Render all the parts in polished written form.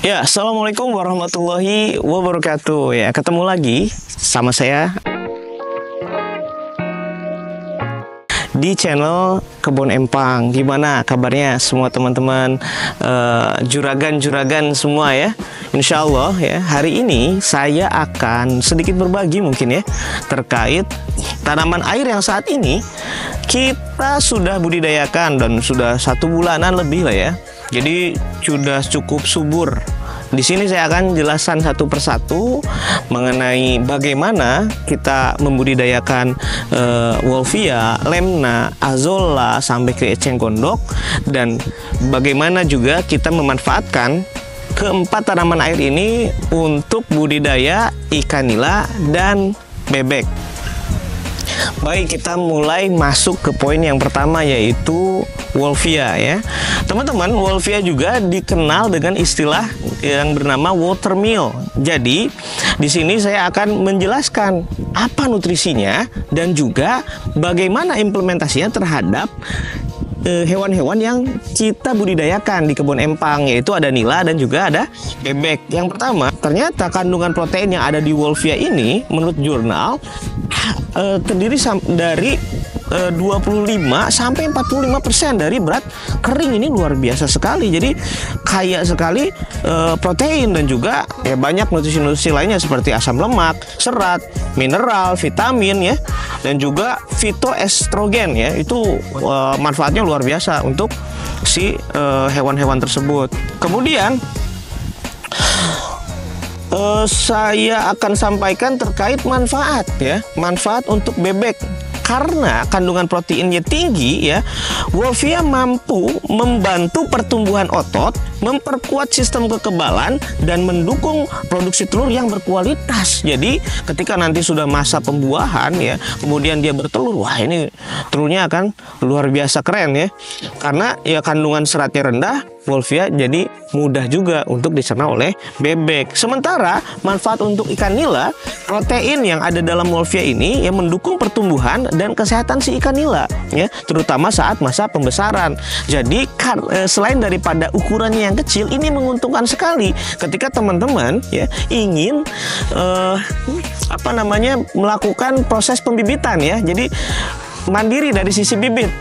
Ya, assalamualaikum warahmatullahi wabarakatuh. Ya, ketemu lagi sama saya di channel Kebun Empang. Gimana kabarnya semua teman-teman juragan-juragan semua ya? Insya Allah ya, hari ini saya akan sedikit berbagi mungkin ya terkait tanaman air yang saat ini kita sudah budidayakan dan sudah 1 bulanan lebih lah ya. Jadi sudah cukup subur. Di sini saya akan jelaskan satu persatu mengenai bagaimana kita membudidayakan wolfia, lemna, azolla sampai ke eceng gondok, dan bagaimana juga kita memanfaatkan keempat tanaman air ini untuk budidaya ikan nila dan bebek. Baik, kita mulai masuk ke poin yang pertama, yaitu wolfia ya. Teman-teman, wolfia juga dikenal dengan istilah yang bernama watermeal. Jadi, di sini saya akan menjelaskan apa nutrisinya dan juga bagaimana implementasinya terhadap hewan-hewan yang kita budidayakan di kebun empang, yaitu ada nila dan juga ada bebek. Yang pertama, ternyata kandungan protein yang ada di wolfia ini menurut jurnal terdiri dari 25 sampai 45% dari berat kering. Ini luar biasa sekali. Jadi kaya sekali protein dan juga ya banyak nutrisi-nutrisi lainnya seperti asam lemak, serat, mineral, vitamin ya, dan juga fitoestrogen ya. Itu manfaatnya luar biasa untuk si hewan-hewan tersebut. Kemudian saya akan sampaikan terkait manfaat ya, manfaat untuk bebek. Karena kandungan proteinnya tinggi ya, wolfia mampu membantu pertumbuhan otot, memperkuat sistem kekebalan, dan mendukung produksi telur yang berkualitas. Jadi ketika nanti sudah masa pembuahan ya, kemudian dia bertelur, wah ini telurnya akan luar biasa keren ya. Karena ya kandungan seratnya rendah, wolfia jadi mudah juga untuk dicerna oleh bebek. Sementara manfaat untuk ikan nila, protein yang ada dalam wolfia ini yang mendukung pertumbuhan dan kesehatan si ikan nila ya, terutama saat masa pembesaran. Jadi selain daripada ukurannya yang kecil, ini menguntungkan sekali ketika teman-teman ya ingin melakukan proses pembibitan ya. Jadi mandiri dari sisi bibit.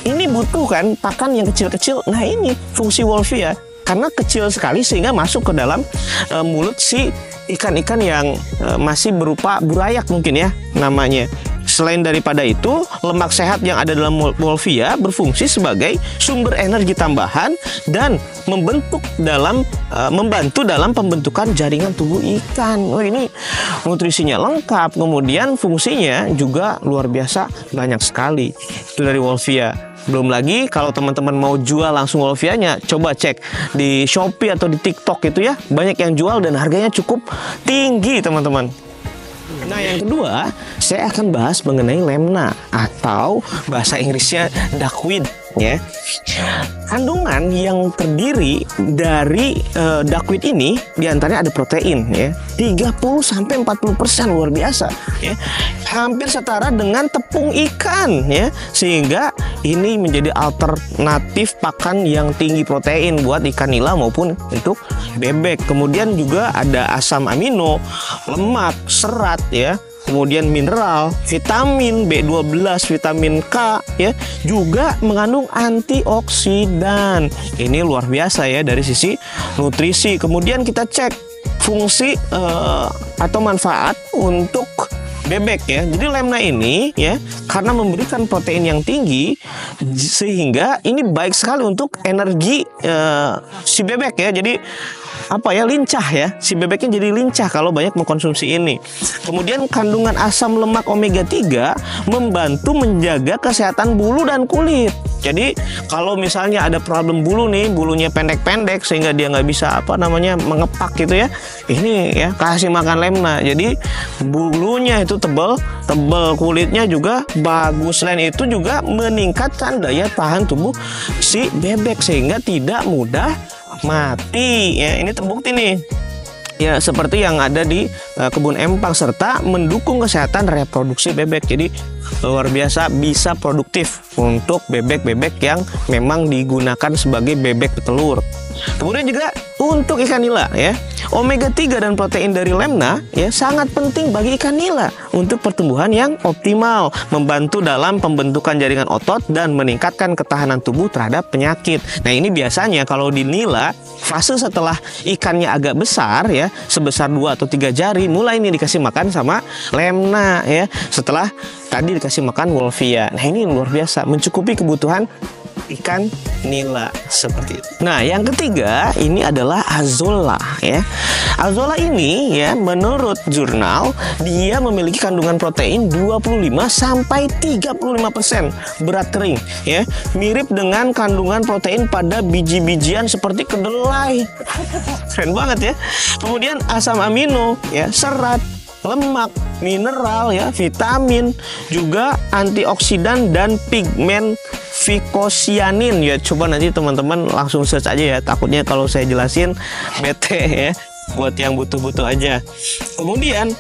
Ini butuh kan pakan yang kecil-kecil. Nah, ini fungsi wolfia karena kecil sekali sehingga masuk ke dalam mulut si ikan-ikan yang masih berupa burayak mungkin ya namanya. Selain daripada itu, lemak sehat yang ada dalam wolfia berfungsi sebagai sumber energi tambahan dan membantu dalam pembentukan jaringan tubuh ikan. Oh, ini nutrisinya lengkap, kemudian fungsinya juga luar biasa banyak sekali. Itu dari wolfia. Belum lagi kalau teman-teman mau jual langsung wolfianya, coba cek di Shopee atau di TikTok itu ya, banyak yang jual dan harganya cukup tinggi teman-teman. Nah, yang kedua, saya akan bahas mengenai lemna atau bahasa Inggrisnya duckweed ya. Kandungan yang terdiri dari duckweed ini diantaranya ada protein ya, 30-40%, luar biasa ya. Hampir setara dengan tepung ikan ya, sehingga ini menjadi alternatif pakan yang tinggi protein buat ikan nila maupun untuk bebek. Kemudian juga ada asam amino, lemak, serat ya, kemudian mineral, vitamin B12, vitamin K ya, juga mengandung antioksidan. Ini luar biasa ya dari sisi nutrisi. Kemudian kita cek fungsi atau manfaat untuk bebek ya. Jadi lemna ini ya, karena memberikan protein yang tinggi sehingga ini baik sekali untuk energi si bebek ya. Jadi lincah ya, si bebeknya jadi lincah kalau banyak mengkonsumsi ini. Kemudian kandungan asam lemak omega 3 membantu menjaga kesehatan bulu dan kulit. Jadi kalau misalnya ada problem bulu nih, bulunya pendek-pendek sehingga dia nggak bisa mengepak gitu ya, ini ya kasih makan lemna. Jadi bulunya itu tebal, kulitnya juga bagus. Selain itu juga meningkatkan daya tahan tubuh si bebek sehingga tidak mudah mati ya. Ini terbukti nih ya, seperti yang ada di kebun empang, serta mendukung kesehatan reproduksi bebek. Jadi luar biasa, bisa produktif untuk bebek-bebek yang memang digunakan sebagai bebek petelur. Kemudian juga Untuk ikan nila ya, omega 3 dan protein dari lemna ya sangat penting bagi ikan nila untuk pertumbuhan yang optimal, membantu dalam pembentukan jaringan otot dan meningkatkan ketahanan tubuh terhadap penyakit. Nah, ini biasanya kalau di nila fase setelah ikannya agak besar ya, sebesar 2 atau 3 jari, mulai ini dikasih makan sama lemna ya. Setelah tadi dikasih makan wolfia. Nah, ini luar biasa, mencukupi kebutuhan ikan nila seperti itu. Nah, yang ketiga ini adalah azolla ya. Azolla ini ya, menurut jurnal dia memiliki kandungan protein 25 sampai 35% berat kering ya. Mirip dengan kandungan protein pada biji-bijian seperti kedelai. Keren banget ya. Kemudian asam amino ya, serat, lemak, mineral ya, vitamin, juga antioksidan dan pigmen vicosianin ya. Coba nanti teman-teman langsung search aja ya, takutnya kalau saya jelasin bete ya, buat yang butuh-butuh aja. Kemudian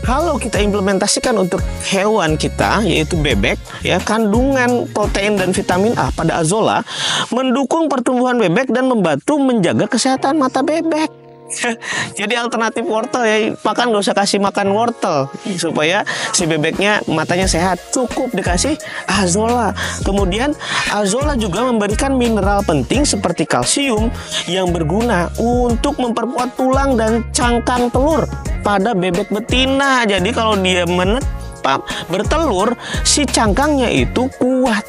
kalau kita implementasikan untuk hewan kita, yaitu bebek ya, kandungan protein dan vitamin A pada azolla mendukung pertumbuhan bebek dan membantu menjaga kesehatan mata bebek. Jadi alternatif wortel ya, pakan nggak usah kasih makan wortel supaya si bebeknya matanya sehat, cukup dikasih azolla. Kemudian azolla juga memberikan mineral penting seperti kalsium yang berguna untuk memperkuat tulang dan cangkang telur pada bebek betina. Jadi kalau dia bertelur, si cangkangnya itu kuat,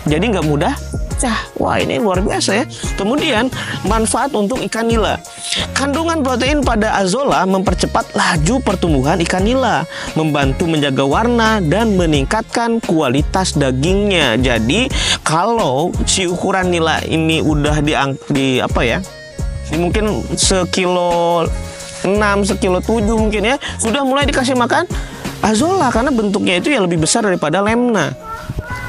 jadi nggak mudah pecah. Wah, ini luar biasa ya. Kemudian manfaat untuk ikan nila. Kandungan protein pada azolla mempercepat laju pertumbuhan ikan nila, membantu menjaga warna dan meningkatkan kualitas dagingnya. Jadi kalau si ukuran nila ini udah di apa ya? Mungkin sekilo 6, sekilo 7 mungkin ya, sudah mulai dikasih makan azolla karena bentuknya itu ya lebih besar daripada lemna.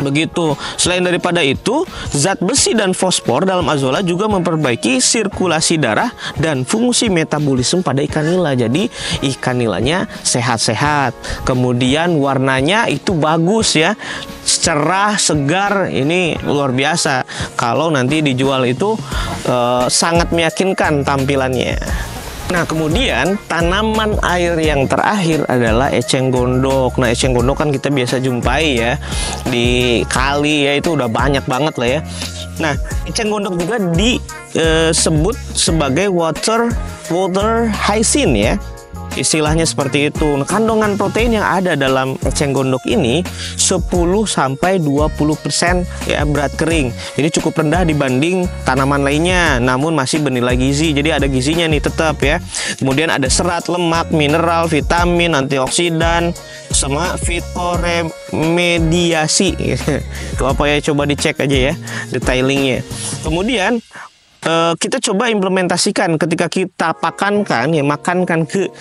Begitu. Selain daripada itu, zat besi dan fosfor dalam azolla juga memperbaiki sirkulasi darah dan fungsi metabolisme pada ikan nila. Jadi ikan nilanya sehat-sehat. Kemudian warnanya itu bagus ya, cerah, segar. Ini luar biasa. Kalau nanti dijual itu sangat meyakinkan tampilannya. Nah, kemudian tanaman air yang terakhir adalah eceng gondok. Nah, eceng gondok kan kita biasa jumpai ya di kali ya, itu udah banyak banget lah ya. Nah, eceng gondok juga disebut sebagai water hyacinth ya. Istilahnya seperti itu. Nah, kandungan protein yang ada dalam eceng gondok ini 10-20% ya berat kering. Jadi cukup rendah dibanding tanaman lainnya, namun masih bernilai gizi. Jadi ada gizinya nih tetap ya. Kemudian ada serat, lemak, mineral, vitamin, antioksidan, sama fitoremediasi. Itu apa ya? Coba dicek aja ya detailingnya. Kemudian kita coba implementasikan ketika kita pakankan ya, makankan ke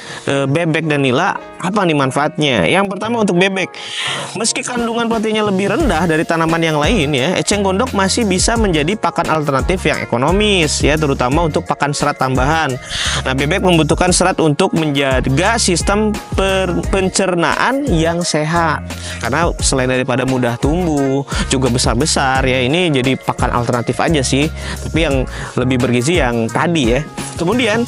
bebek dan nila, apa nih manfaatnya? Yang pertama untuk bebek, meski kandungan proteinnya lebih rendah dari tanaman yang lain ya, eceng gondok masih bisa menjadi pakan alternatif yang ekonomis ya, terutama untuk pakan serat tambahan. Nah, bebek membutuhkan serat untuk menjaga sistem pencernaan yang sehat, karena selain daripada mudah tumbuh juga besar-besar ya, ini jadi pakan alternatif aja sih, tapi yang lebih bergizi yang tadi ya. Kemudian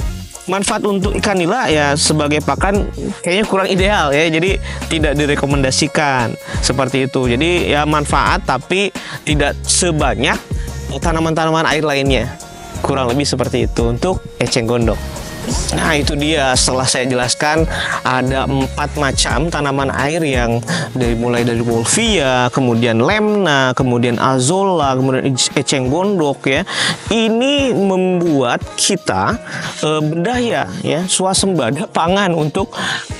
manfaat untuk ikan nila ya sebagai pakan kayaknya kurang ideal ya, jadi tidak direkomendasikan seperti itu. Jadi ya manfaat tapi tidak sebanyak tanaman-tanaman air lainnya, kurang lebih seperti itu untuk eceng gondok. Nah, itu dia, setelah saya jelaskan ada 4 macam tanaman air yang mulai dari wolfia, kemudian lemna, kemudian azolla, kemudian eceng gondok ya. Ini membuat kita berdaya ya, swasembada pangan untuk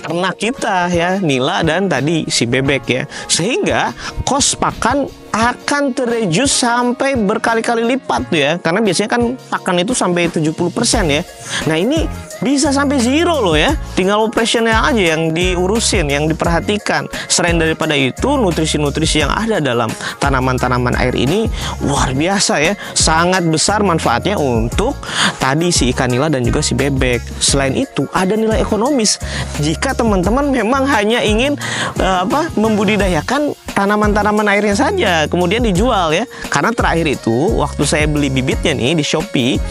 ternak kita ya, nila dan tadi si bebek ya. Sehingga kos pakan akan terreduce sampai berkali-kali lipat ya, karena biasanya kan pakan itu sampai 70% ya. Nah, ini bisa sampai zero loh ya. Tinggal operasional aja yang diurusin, yang diperhatikan. Selain daripada itu, nutrisi-nutrisi yang ada dalam tanaman-tanaman air ini luar biasa ya. Sangat besar manfaatnya untuk tadi si ikan nila dan juga si bebek. Selain itu, ada nilai ekonomis. Jika teman-teman memang hanya ingin membudidayakan tanaman-tanaman airnya saja, kemudian dijual ya. Karena terakhir itu, waktu saya beli bibitnya nih di Shopee,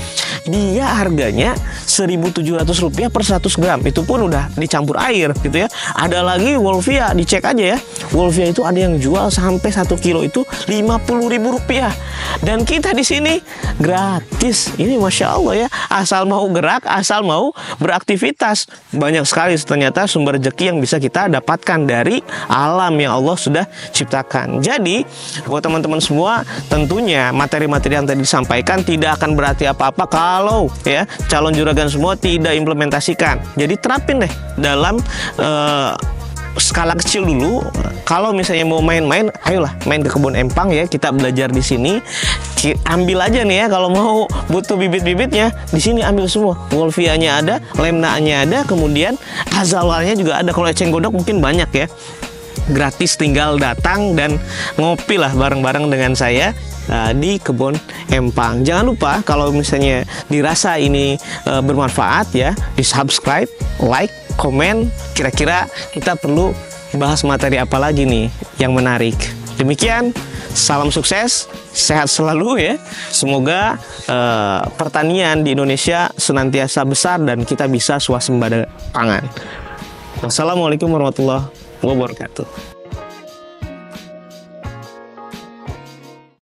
dia harganya Rp1.700 per 100 gram. Itu pun udah dicampur air gitu ya. Ada lagi Wolvia, dicek aja ya. Wolvia itu ada yang jual sampai 1 kilo itu Rp50.000. Dan kita di sini gratis. Ini Masya Allah ya. Asal mau gerak, asal mau beraktivitas. Banyak sekali ternyata sumber rezeki yang bisa kita dapatkan dari alam yang Allah sudah ciptakan. Jadi, buat teman-teman semua, tentunya materi-materi yang tadi disampaikan tidak akan berarti apa-apa kalau ya calon juragan semua tidak implementasikan. Jadi terapin deh dalam skala kecil dulu. Kalau misalnya mau main-main, ayolah main ke kebun empang ya. Kita belajar di sini. Ambil aja nih ya, kalau mau butuh bibit-bibitnya di sini ambil semua. Wolvianya ada, lemna-nya ada, kemudian azalwalnya juga ada. Kalau eceng gondok mungkin banyak ya. Gratis, tinggal datang dan ngopi lah bareng-bareng dengan saya di kebun empang. Jangan lupa kalau misalnya dirasa ini bermanfaat ya, di subscribe, like, komen. Kira-kira kita perlu bahas materi apa lagi nih yang menarik. Demikian, salam sukses, sehat selalu ya. Semoga pertanian di Indonesia senantiasa besar dan kita bisa swasembada pangan. Wassalamualaikum warahmatullahi wabarakatuh.